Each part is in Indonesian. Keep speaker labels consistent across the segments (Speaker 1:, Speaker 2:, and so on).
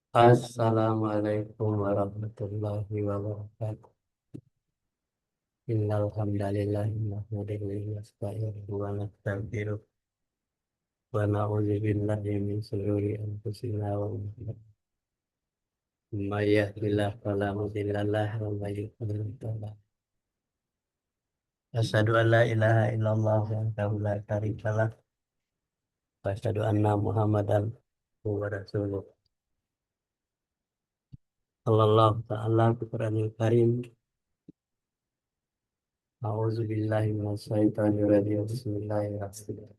Speaker 1: Assalamualaikum warahmatullahi wabarakatuh. Innal hamdalillah nahmaduhu wa nasta'inuhu wa nastaghfiruh wa na'udzu billahi min shururi anfusina wa may yahdihillahu fala mudilla lahu wa may yudlil fala asyhadu an la ilaha illallah wahdahu la syarika lah wa asyhadu anna Muhammadan wa rasuluh. Sallallahu ta'ala bi Qur'anil Karim. A'udzu billahi minasyaitonir rajim. Bismillahirrahmanirrahim.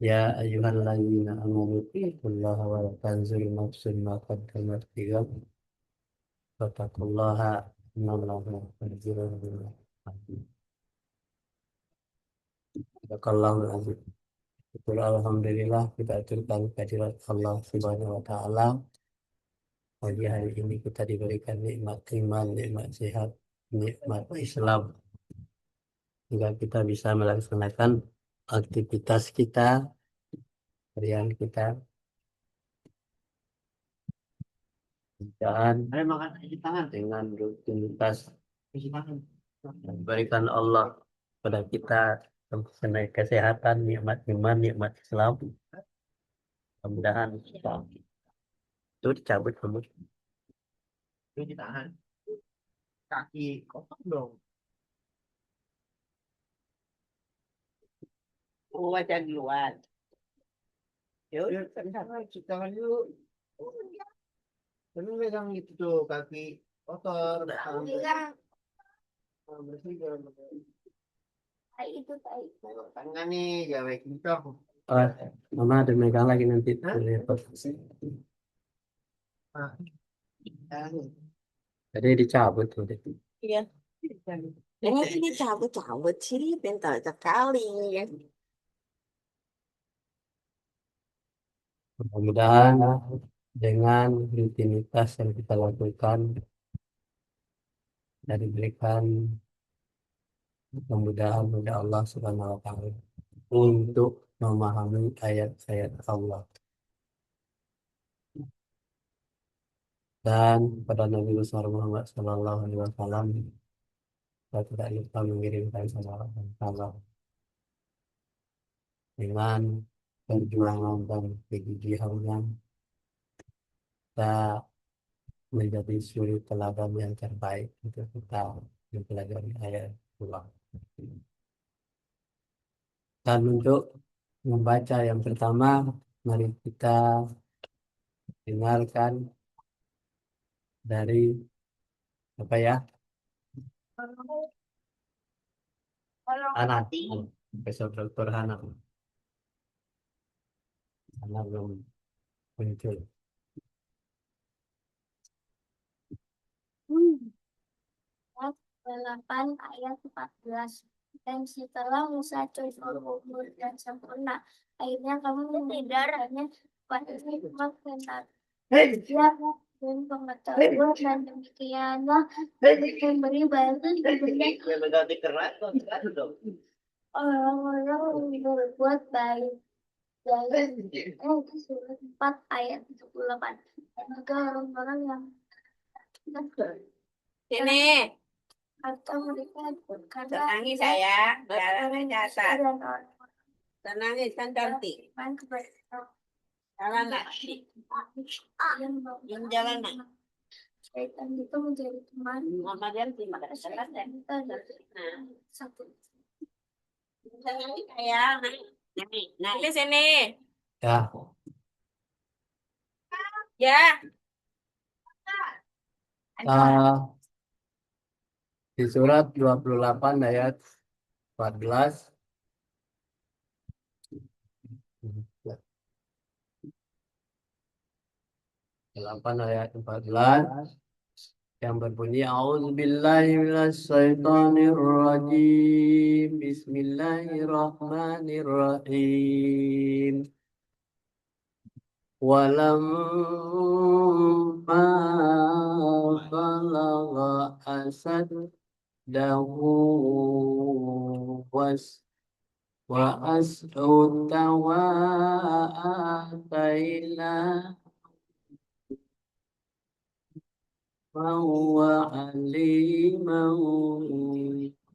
Speaker 1: Ya ayyuhalladzina amanu taqullaha wa la tanzur nafsun ma qaddamat lighad wattaqullaha innallaha khabirun bima ta'malun. Barakallahu azim. Betul, alhamdulillah kita aturkan kehadirat Allah Subhanahu wa taala. Pagi hari ini kita diberikan nikmat iman, nikmat sehat, nikmat Islam hingga kita bisa melaksanakan aktivitas kita, harian kita, dan dengan rutinitas berikan Allah pada kita mengenai kesehatan, nikmat iman, nikmat Islam. Mudah-mudahan itu dicabut dulu.
Speaker 2: Itu ditahan. Kaki kotor dong. Baca duluan. Yuk, sebentar cuci tangan yuk. Kamu megang gitu tuh kaki kotor. Bersih jangan pakai itu tangan nih, gawe kincong.
Speaker 1: Oh, Mama ada megang lagi nanti.
Speaker 2: Nah,
Speaker 1: Jadi dicabut tuh.
Speaker 3: Iya. Ini cabut-cabut sih, pintar sekali.
Speaker 1: Mudah-mudahan dengan rutinitas yang kita lakukan dan diberikan kemudahan oleh Allah Subhanahu wa taala untuk memahami ayat-ayat Allah, dan pada Nabi besar Muhammad Sallallahu Alaihi Wasallam kita tidak lupa mengirimkan salam Allah dengan perjuangan dan kegigihannya kita menjadi suri teladan yang terbaik untuk kita mempelajari ayat Allah. Dan untuk membaca yang pertama, mari kita dengarkan dari apa ya? Anak, Profesor Dr. Hana. Karena belum muncul.
Speaker 4: Ayat 8 ayat 14. Dan setelah Musa cukup umur dan sempurna, akhirnya kamu mendengarkannya pada hikmat dan dia dan pengetahuan, dan demikianlah memberi balasan kepada orang-orang yang berbuat baik. Dari surat 4 ayat 78. Dan juga orang-orang yang
Speaker 3: Sini,
Speaker 4: atau mereka berkata
Speaker 3: tenangi saya, jalannya nyata.
Speaker 4: dan orang
Speaker 3: Tenangi, kan cantik.
Speaker 4: beriman kepada
Speaker 3: Jalan nak,
Speaker 4: yang
Speaker 3: jalan nak.
Speaker 4: syaitan itu menjadi teman
Speaker 3: Mama dia terima kasih ya.
Speaker 4: kita dari satu.
Speaker 3: Tenangi saya, nah di sini.
Speaker 1: Ya,
Speaker 3: Ya.
Speaker 1: di surat 28 ayat 14. 8 ayat 14 yang berbunyi A'udzubillahi minasyaitonirrajim. Bismillahirrahmanirrahim. Walamma balagha asaddahu wa as'ud ataina فهو عليما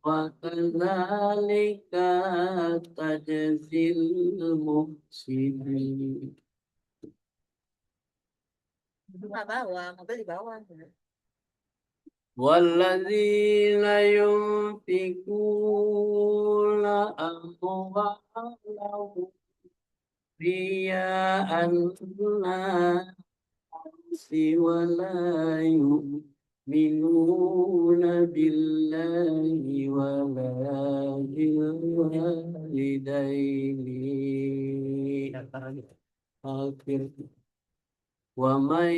Speaker 1: وكذلك تجزي المحسنين.
Speaker 3: Bawah, mobil di bawah.
Speaker 1: والذين ينفقون أموالهم رياء الناس ولا يؤمنون بالله ولا بالوالدين آخر ومن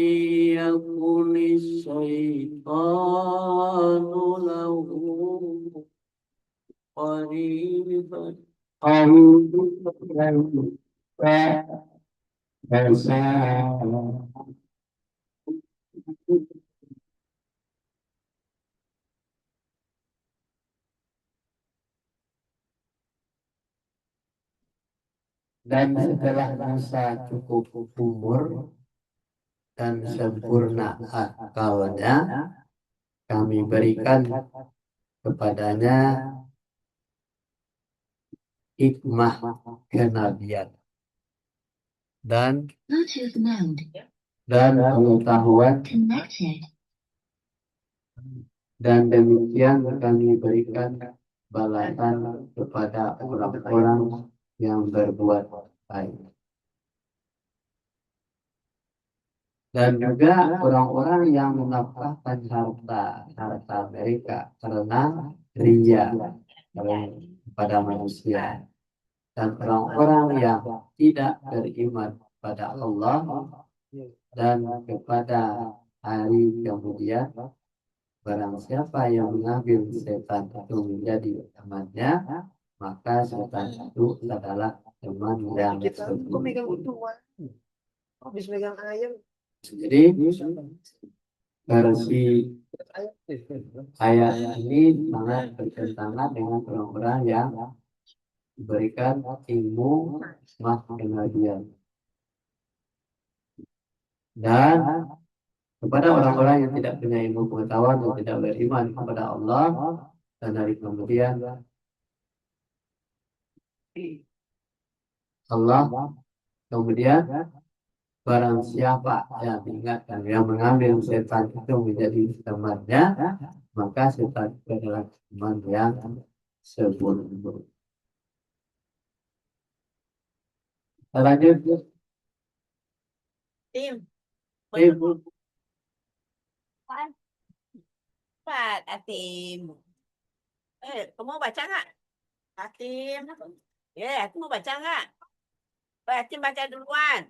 Speaker 1: يكن الشيطان له قريبا dan setelah Musa cukup umur dan sempurna akalnya, kami berikan kepadanya hikmah kenabian dan pengetahuan, dan demikian kami berikan balasan kepada orang-orang yang berbuat baik. Dan juga orang-orang yang menafkahkan harta mereka karena ria kepada manusia, dan orang-orang yang tidak beriman pada Allah dan kepada hari kemudian, barang siapa yang mengambil setan itu menjadi temannya, maka setan itu adalah teman yang
Speaker 2: Habis megang ayam.
Speaker 1: Jadi versi ayat ini sangat bertentangan dengan orang-orang yang diberikan ilmu kenabian, dan kepada orang-orang yang tidak punya ilmu pengetahuan dan tidak beriman kepada Allah dan hari kemudian, Allah kemudian barang siapa yang diingatkan, yang mengambil setan itu menjadi temannya, maka setan itu adalah teman yang seburuk-buruk. Lanjut.
Speaker 3: Tim.
Speaker 1: Ibu.
Speaker 3: Cepat, Atim. Kamu baca nggak? Atim. Aku mau baca nggak? Atim baca duluan.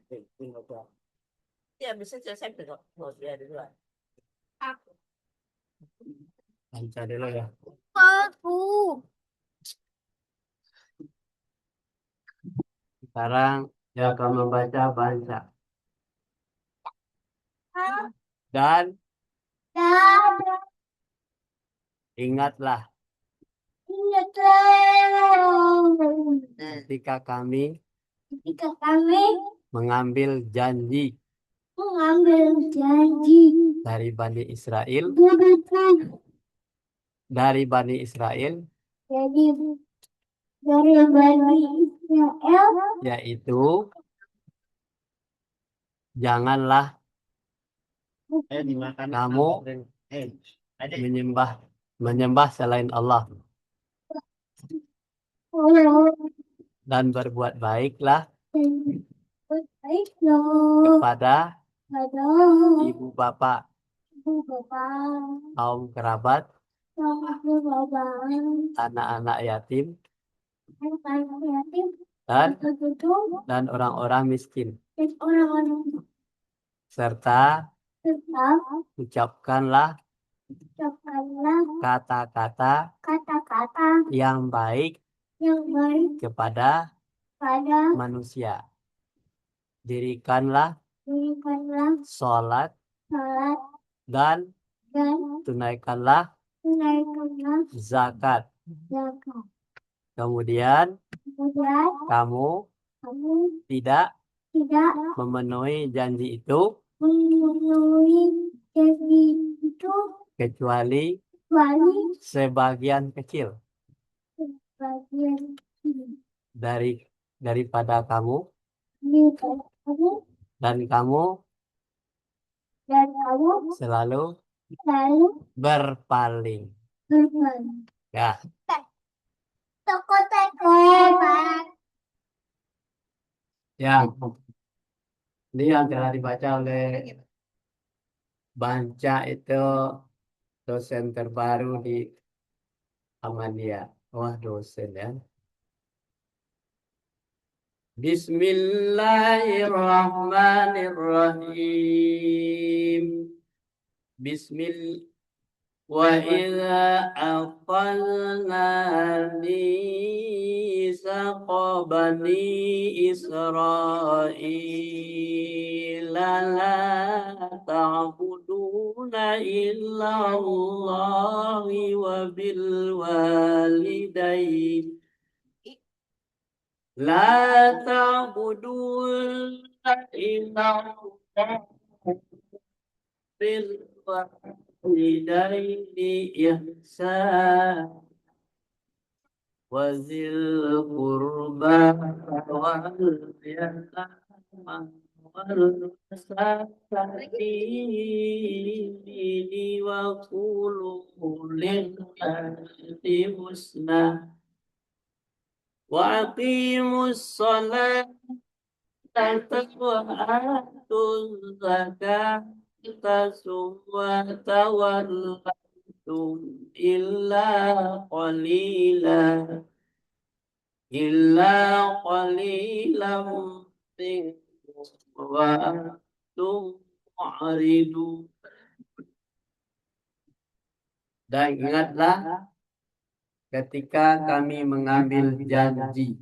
Speaker 3: Ya, bisa selesai dulu. Dia duluan. Aku.
Speaker 1: Baca dulu ya.
Speaker 4: Aku.
Speaker 1: Sekarang ya kamu baca. Dan ingatlah ketika kami mengambil janji dari Bani Israel, dari Bani Israel, yaitu janganlah kamu menyembah selain Allah, dan berbuat baiklah kepada ibu bapak, kaum kerabat, anak-anak yatim, dan orang-orang miskin, serta ucapkanlah kata-kata yang baik kepada manusia. Dirikanlah sholat dan tunaikanlah zakat. Kemudian kamu tidak memenuhi janji itu
Speaker 4: itu
Speaker 1: kecuali
Speaker 4: balik
Speaker 1: sebagian kecil
Speaker 4: bagian
Speaker 1: daripada kamu
Speaker 4: ini kamu
Speaker 1: dan kamu
Speaker 4: dan kamu
Speaker 1: selalu
Speaker 4: selalu
Speaker 1: berpaling.
Speaker 4: berbalik.
Speaker 1: Ya,
Speaker 4: Toko-toko
Speaker 1: ya. Ini yang telah dibaca oleh Banca itu dosen terbaru di Ahmadiyah. Wah, dosen ya. Bismillahirrahmanirrahim. Bismillah. Wa idza aqalna mitsaqa bani Israila la ta'buduna illa Allah wa bil walidayni la ta'buduna illa Allah bil walidayni ihsan وذي القربى واليتامى والمساكين وقولوا للناس حسنا وأقيموا الصلاة وآتوا الزكاة ثم توليتم إلا قليلا منكم وأنتم معرضون. Dan ingatlah ketika kami mengambil janji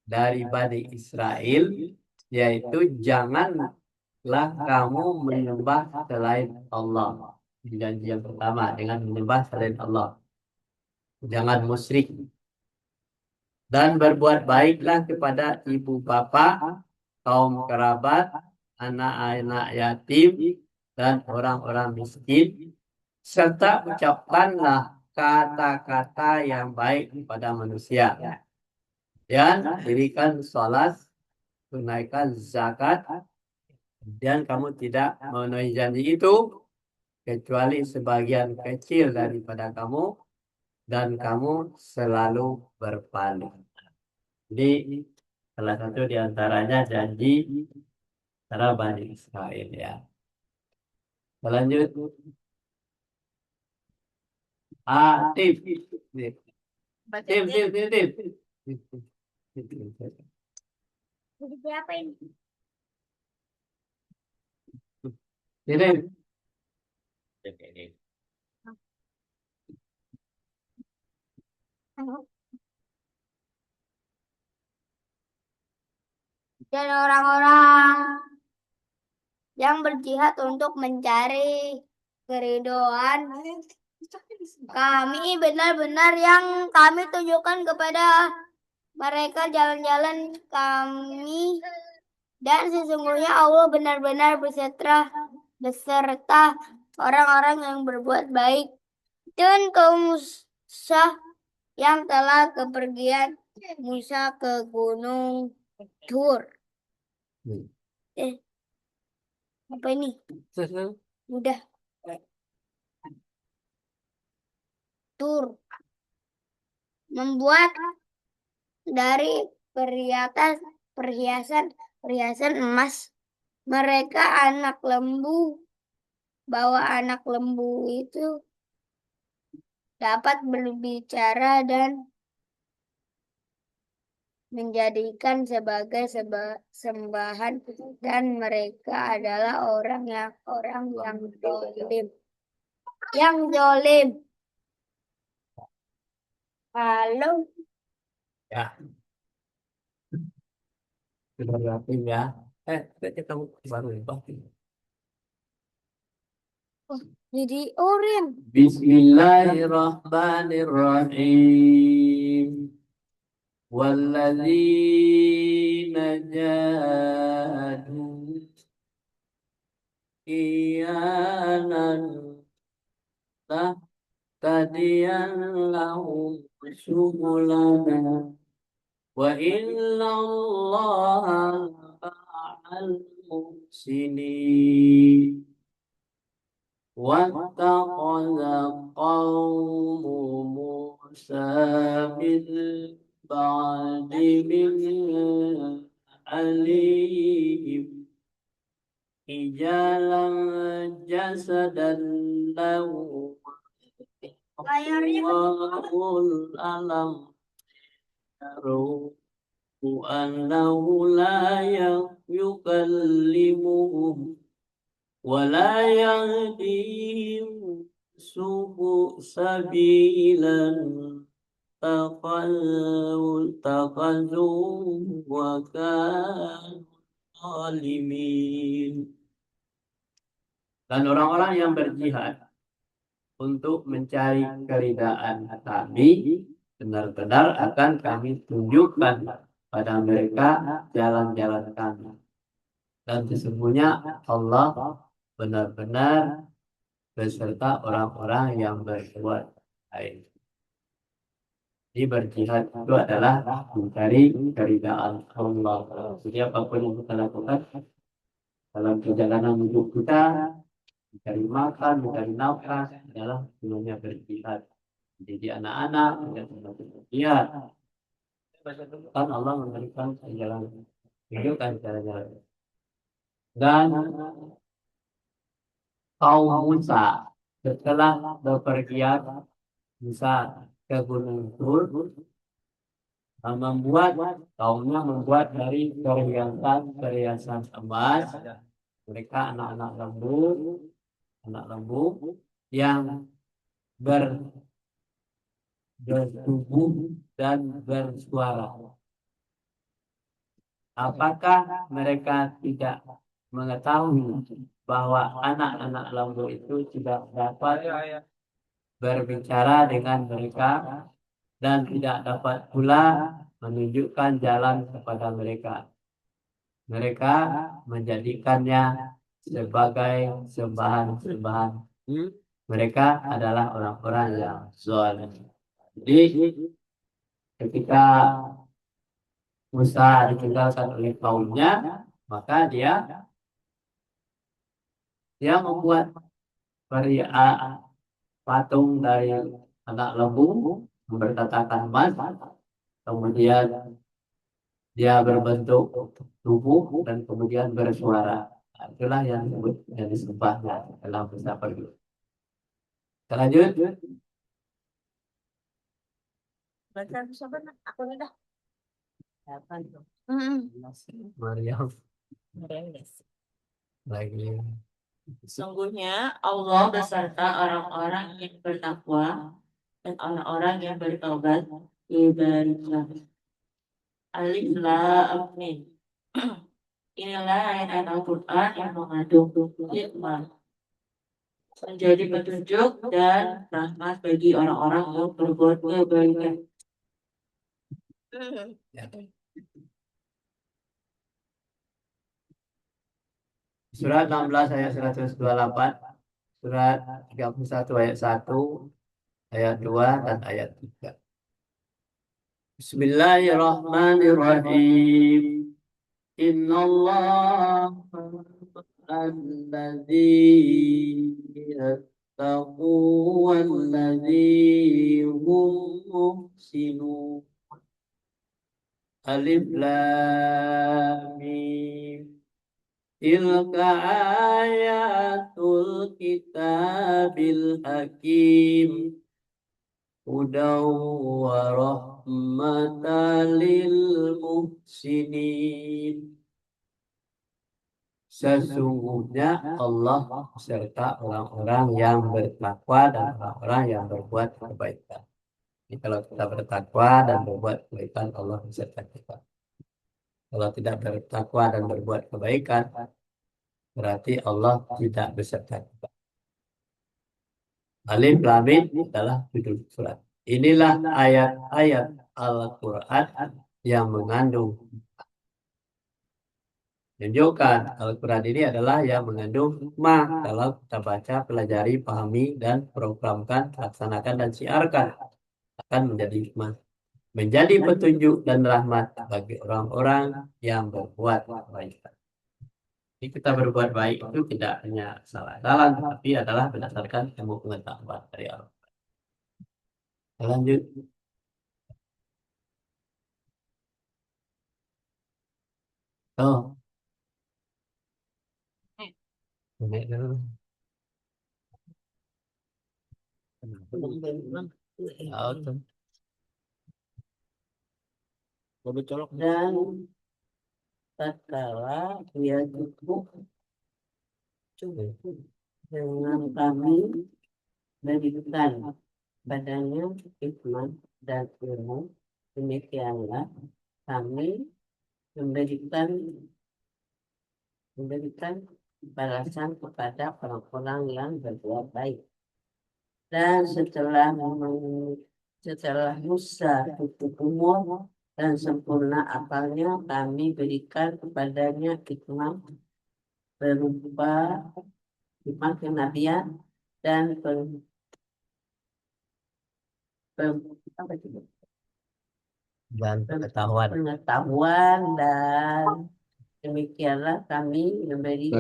Speaker 1: dari Bani Israel, yaitu janganlah kamu menyembah selain Allah. Janji yang pertama dengan menyembah selain Allah. Jangan musyrik. Dan berbuat baiklah kepada ibu bapa, kaum kerabat, anak-anak yatim, dan orang-orang miskin. Serta ucapkanlah kata-kata yang baik kepada manusia. Dan dirikan salat, tunaikan zakat, dan kamu tidak memenuhi janji itu kecuali sebagian kecil daripada kamu dan kamu selalu berpaling. Jadi salah satu diantaranya janji antara Bani Israel ya. Lanjut. Tip.
Speaker 3: Baca
Speaker 1: Tip.
Speaker 4: jadi siapa ini? Dan orang-orang yang berjihad untuk mencari keridhaan kami benar-benar yang kami tunjukkan kepada mereka jalan-jalan kami, dan sesungguhnya Allah benar-benar beserta orang-orang yang berbuat baik. Dan kaum Musa yang telah kepergian Musa ke gunung Tur. Apa ini? Udah. Tur. Membuat dari perhiasan emas. Mereka anak lembu. Bahwa anak lembu itu dapat berbicara dan menjadikan sebagai sembahan, dan mereka adalah orang yang zolim. Halo.
Speaker 1: Ya. Sudah berarti ya. Kayaknya kamu baru ya, Bang.
Speaker 4: Jadi Orim.
Speaker 1: Bismillahirrahmanirrahim. Walladzina jahadu iyana لنهدينهم سبلنا وإن الله مع المحسنين واتخذ قوم موسى من بعد من عليهم إجالا جسدا له وقل ألم يروا أنه لا يكلمهم ولا يهديهم سبيلا اتخذوه وكانوا ظالمين. Dan orang-orang yang berjihad untuk mencari keridaan kami, benar-benar akan kami tunjukkan pada mereka jalan-jalan kami. Dan sesungguhnya Allah benar-benar beserta orang-orang yang berbuat baik. Jadi berjihad itu adalah mencari keridaan Allah. Jadi apapun yang kita lakukan dalam perjalanan hidup kita, mencari makan, mencari nafkah adalah semuanya berjihad. Jadi anak-anak berjihad. Kan Allah memberikan jalan, tunjukkan jalan-jalan. Dan kaum Musa setelah bepergian Musa ke Gunung Tur, kaumnya membuat dari perhiasan emas. Mereka anak lembu yang bertubuh dan bersuara. Apakah mereka tidak mengetahui bahwa anak-anak lembu itu tidak dapat berbicara dengan mereka dan tidak dapat pula menunjukkan jalan kepada mereka? Mereka menjadikannya sebagai sembahan-sembahan. Mereka adalah orang-orang yang zalim. Jadi ketika Musa ditinggalkan oleh kaumnya, maka dia membuat patung dari anak lembu bertatakan emas, kemudian dia berbentuk tubuh dan kemudian bersuara. Itulah yang disembahnya dalam Musa pergi. Kita lanjut.
Speaker 3: Baca sahabat aku nih dah.
Speaker 1: Maryam lagi.
Speaker 3: Sungguhnya Allah beserta orang-orang yang bertakwa dan orang-orang yang bertobat. Alif Lam Mim. Inilah ayat Al-Quran yang mengandung hikmah, menjadi petunjuk dan rahmat bagi orang-orang yang berbuat kebaikan.
Speaker 1: Surat 16 ayat 128, surat 31 ayat 1, ayat 2 dan ayat 3. Bismillahirrahmanirrahim. Innallaha alladzina taqu walladzina hum muhsinun. Alif Lam Mim. Tilka ayatul kitabil hakim hudaw wa rahmatan lil muhsinin. Sesungguhnya Allah beserta orang-orang yang bertakwa dan orang-orang yang berbuat kebaikan. Jadi kalau kita bertakwa dan berbuat kebaikan, Allah beserta kita. Kalau tidak bertakwa dan berbuat kebaikan, berarti Allah tidak beserta kita. Alif Lam Mim adalah judul surat. Inilah ayat-ayat Al-Quran yang mengandung. Tunjukkan Al-Quran ini adalah yang mengandung hikmah kalau kita baca, pelajari, pahami, dan programkan, laksanakan, dan siarkan akan menjadi hikmah, menjadi petunjuk dan rahmat bagi orang-orang yang berbuat baik. Jadi kita berbuat baik itu tidak hanya salah-salah, tapi adalah berdasarkan ilmu pengetahuan dari Allah. Lanjut. Oh, ini dulu. Oh, tuh.
Speaker 3: Dan tatkala dia cukup dengan kami berikan badannya hikmah dan ilmu, demikianlah kami memberikan balasan kepada orang-orang yang berbuat baik. Dan setelah Musa tutup umur dan sempurna akalnya, kami berikan kepadanya hikmah berupa hikmah kenabian dan pengetahuan, dan demikianlah kami memberi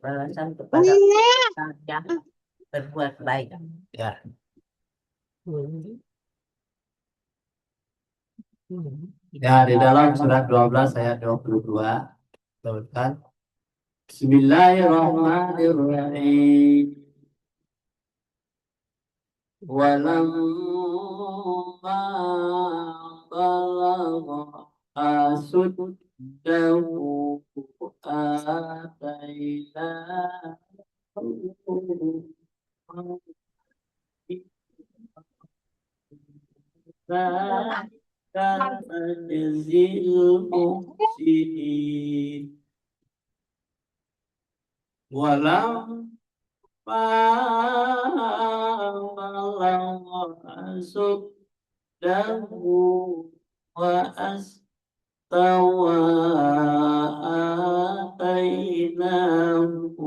Speaker 3: balasan kepada orang yang berbuat baik.
Speaker 1: Ya. Ya, di dalam surat 12 ayat 22 disebutkan Bismillahirrahmanirrahim. Walamma balagha asuddahu najzil muhsinin. Walam asuddahu wa astawa atainahu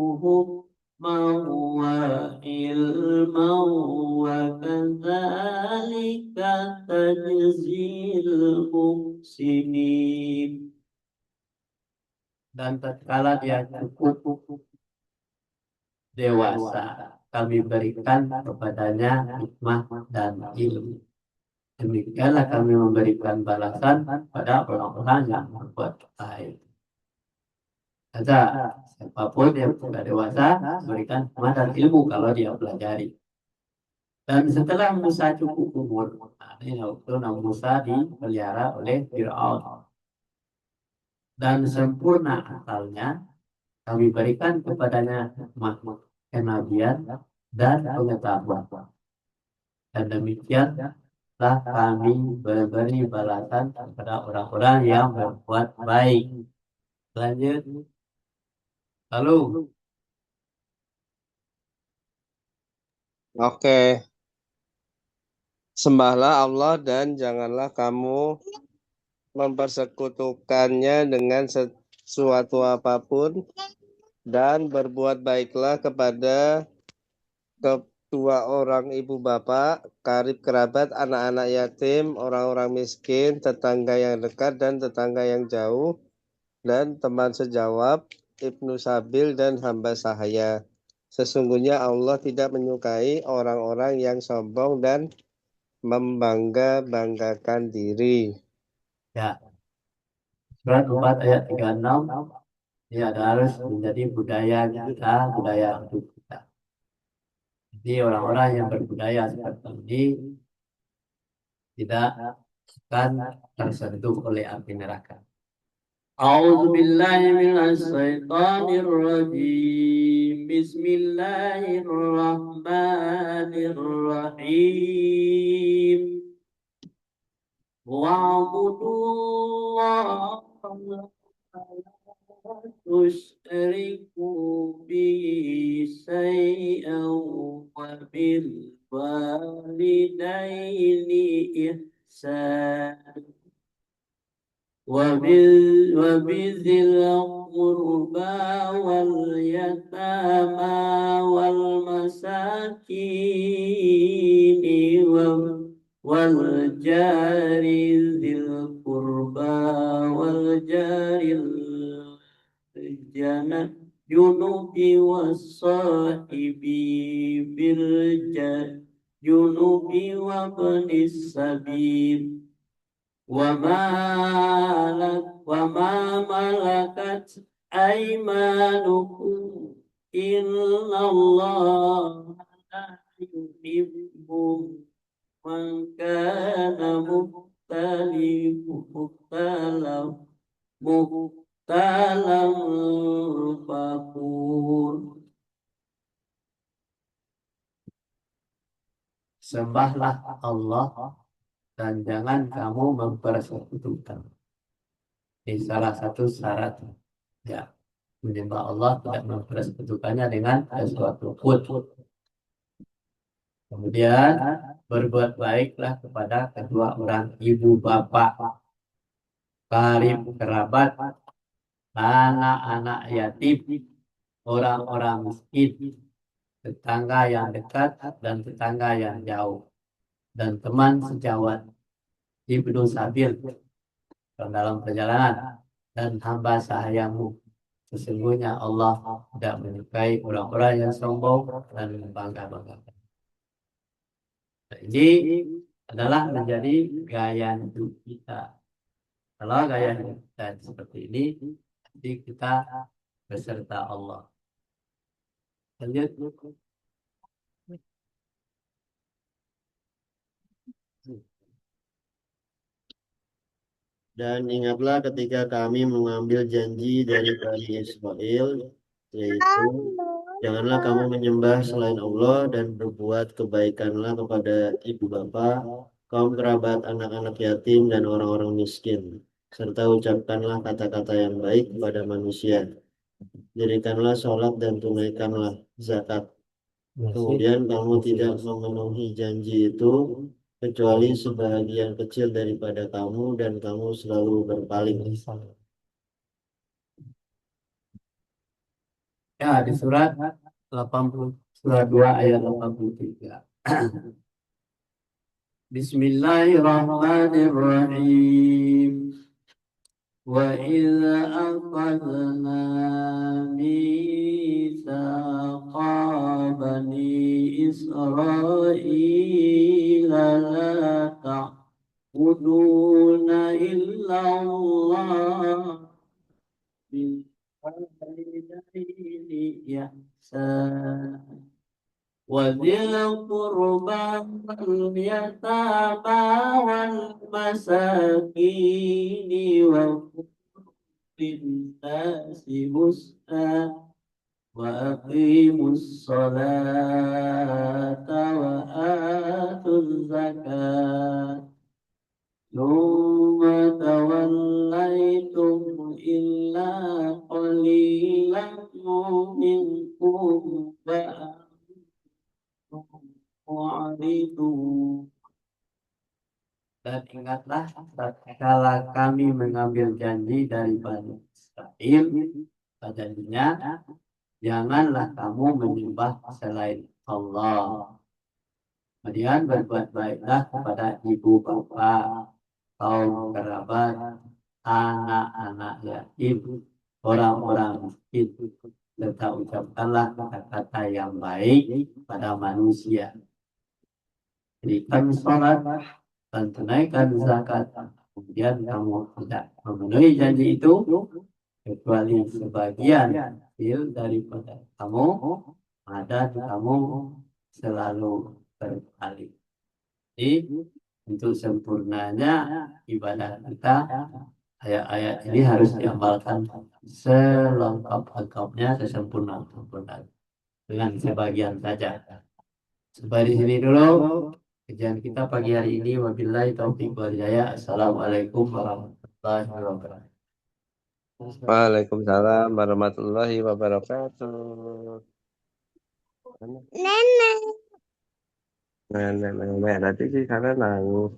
Speaker 1: wa ilman wa kadzalika tajzil muhsinin. Dan tatkala dia cukup dewasa, kami berikan kepadanya hikmah dan ilmu. Demikianlah kami memberikan balasan pada orang-orang yang berbuat baik. Kata siapapun yang sudah dewasa berikan hikmah dan ilmu kalau dia pelajari. Dan setelah Musa cukup umur, ini waktu Musa dipelihara oleh Fir'aun dan sempurna akalnya, kami berikan kepadanya hikmah, kenabian, dan pengetahuan. Dan demikianlah kami memberi balasan kepada orang-orang yang berbuat baik. Lanjut. Lalu.
Speaker 5: Oke. Sembahlah Allah dan janganlah kamu mempersekutukannya dengan sesuatu apapun, dan berbuat baiklah kepada kedua orang ibu bapak, karib kerabat, anak-anak yatim, orang-orang miskin, tetangga yang dekat dan tetangga yang jauh, dan teman sejawab, Ibnu Sabil dan hamba sahaya. Sesungguhnya Allah tidak menyukai orang-orang yang sombong dan membangga-banggakan diri.
Speaker 1: Ya. Surat 4 ayat 36. Ya, harus menjadi budaya kita, budaya hidup kita. Jadi orang-orang yang berbudaya seperti ini tidak akan tersentuh oleh api neraka. A'udzubillahi minasyaitonirrajim. Bismillahirrahmanirrahim. Wa'budullaha tusyriku bihi syai'an wa bil walidaini ihsan wa
Speaker 3: وبذي القربى واليتامى والمساكين والجار ذي القربى والجار الجنب والصاحب بالجنب وابن السبيل وما ملكت أيمانكم إن الله لا يحب من كان مختالا فخور. Sembahlah Allah dan jangan kamu mempersekutukan. Ini salah satu syarat ya, menyembah Allah tidak mempersekutukannya dengan sesuatu pun. Kemudian berbuat baiklah kepada kedua orang ibu bapak, karib kerabat, anak-anak yatim, orang-orang miskin, tetangga yang dekat dan tetangga yang jauh, dan teman sejawat, ibnu sabil dalam perjalanan, dan hamba sahayamu. Sesungguhnya Allah tidak menyukai orang-orang yang sombong dan membangga-banggakan. Ini adalah menjadi gaya hidup kita. Kalau gaya hidup kita seperti ini, nanti kita beserta Allah. Lanjut.
Speaker 2: Dan ingatlah ketika kami mengambil janji dari Bani Israel, yaitu janganlah kamu menyembah selain Allah dan berbuat kebaikanlah kepada ibu bapa, kaum kerabat, anak-anak yatim, dan orang-orang miskin. Serta ucapkanlah kata-kata yang baik kepada manusia. Dirikanlah sholat dan tunaikanlah zakat. Kemudian kamu tidak memenuhi janji itu, kecuali sebagian kecil daripada kamu, dan kamu selalu berpaling.
Speaker 3: Ya, di surat 80, surat 2 ayat 83. Bismillahirrahmanirrahim. Wa idza akhadna mitsaqa bani Israila la ta'buduna illa Allah bil walidaini ihsana wa dhil qurba wal yatama wal masakini wa linnasi husna wa aqimus salata wa atuz zakat thumma tawallaytum illa qalilan minkum dan ingatlah tatkala kami mengambil janji dari Bani Israel, janjinya janganlah kamu menyembah selain Allah. Kemudian berbuat baiklah kepada ibu bapa, kaum kerabat, anak-anak yatim, orang-orang miskin, serta ucapkanlah kata-kata yang baik pada manusia. Dirikan sholat dan tunaikan zakat. Kemudian kamu tidak memenuhi janji itu, kecuali sebagian kecil daripada kamu, dan kamu selalu berpaling. Jadi untuk sempurnanya ibadah kita, ayat-ayat ini harus diamalkan selengkap-lengkapnya, sesempurna-sempurnanya. Dengan sebagian saja. Sampai di sini dulu kajian kita pagi hari ini. Wabillahi taufiq wal hidayah. Assalamualaikum warahmatullahi wabarakatuh.
Speaker 5: Waalaikumsalam warahmatullahi wabarakatuh. Nenek nanti di sana nangis.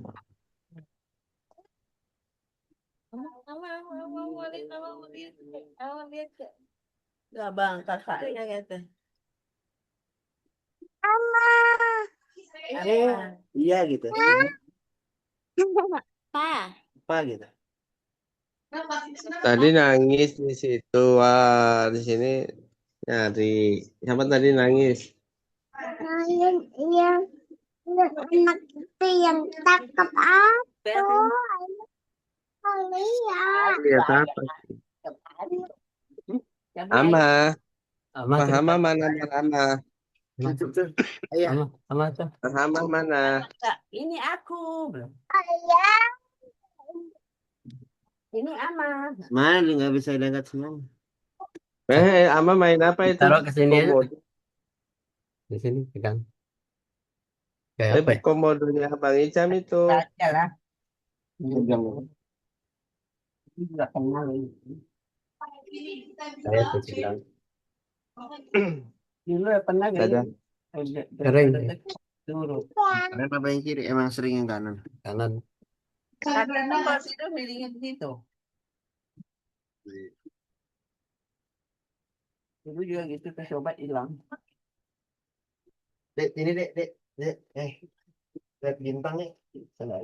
Speaker 6: Gak bang, kakaknya gitu.
Speaker 2: Iya gitu.
Speaker 4: Pa.
Speaker 2: Apa gitu.
Speaker 5: Tadi nangis di situ. Wah, di sini nyari. Siapa tadi nangis?
Speaker 4: Yang anak itu yang cakep lihat.
Speaker 5: Lihat apa? Ama.
Speaker 1: Ama tuh.
Speaker 5: Mahama mana? Mahama.
Speaker 2: Ayah.
Speaker 1: Ama tuh.
Speaker 5: Mahama mana?
Speaker 6: Ini aku.
Speaker 4: Ayah.
Speaker 6: Ini Ama.
Speaker 2: Mana lu nggak bisa diangkat semua.
Speaker 5: Ama main apa itu?
Speaker 1: Taruh ke sini aja.
Speaker 5: Komodo.
Speaker 1: Di sini pegang. Kayak apa ya?
Speaker 5: Komodonya Bang Icam itu.
Speaker 6: Aja lah.
Speaker 2: Pegang.
Speaker 6: Ini juga kenal.
Speaker 1: Saya tuh pegang.
Speaker 6: Dulu ya pernah gak
Speaker 5: Ada.
Speaker 6: ya?
Speaker 1: Kering.
Speaker 6: Dulu.
Speaker 2: Kalian apa yang kiri? Emang sering yang kanan.
Speaker 1: Kanan.
Speaker 6: Karena pas itu milihnya di situ. Dulu juga gitu pas obat hilang.
Speaker 2: Dek, ini dek. Lihat bintang nih. Sana.